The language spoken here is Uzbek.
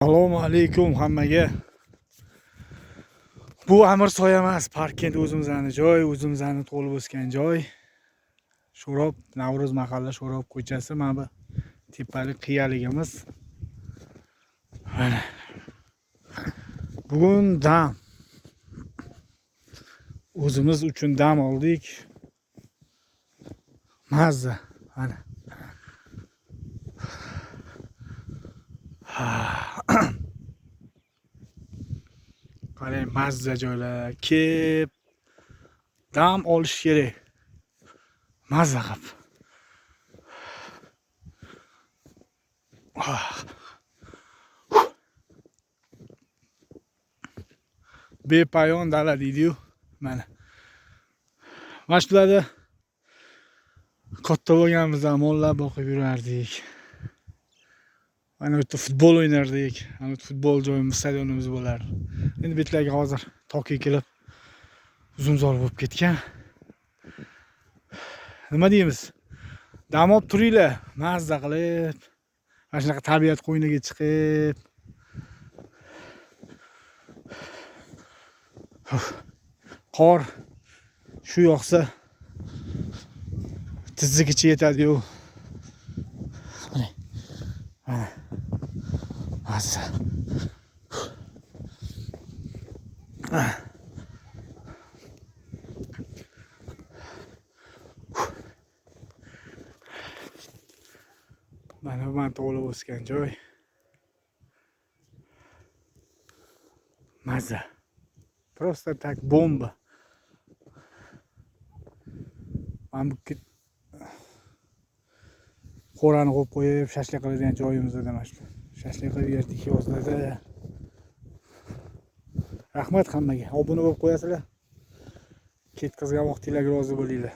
Assalomu alaykum hammaga. Bu Amirsoy emas, Parkent o'zimizning joy, o'zimizning to'lib o'sgan joy. Sho'rob, Navro'z mahalla Sho'rob ko'chasi, mana bu tepalik qiyaligimiz. Mana. Bugun dam. O'zimiz uchun dam oldik. Mazza, mana. Qarang, mazza joylar. Kep dam olish kerak. Mazza qilib. Bepayon dala deydi-yu. Mana. Mana shularda katta bo'lganimizda mollar boqib yurardik. Mana bu yerda futbol o'ynardik. Mana bu futbol joyimiz, stadionimiz bo'lardi. Endi bu yerlarga hozir toki kelib uzunzor bo'lib ketgan. Nima deymiz? Dam olib turinglar, mazza qilib. Mana shunaqa tabiat qo'yniga chiqib. Qor shu yoqsa tizzigicha yetadi-yu. Mana. Mazza. Mana bu to'lib o'sgan joy. Mazza. Просто так bomba. Mana bu qo'rani qo'yib qo'yib shashlik qiladigan joyimiz edi mana shu. Shashlik qilib yerdik yozlarda. Rahmat hammaga. Obuna bo'lib qo'yasizlar. Ketkazgan vaqtinglarga rozi bo'linglar.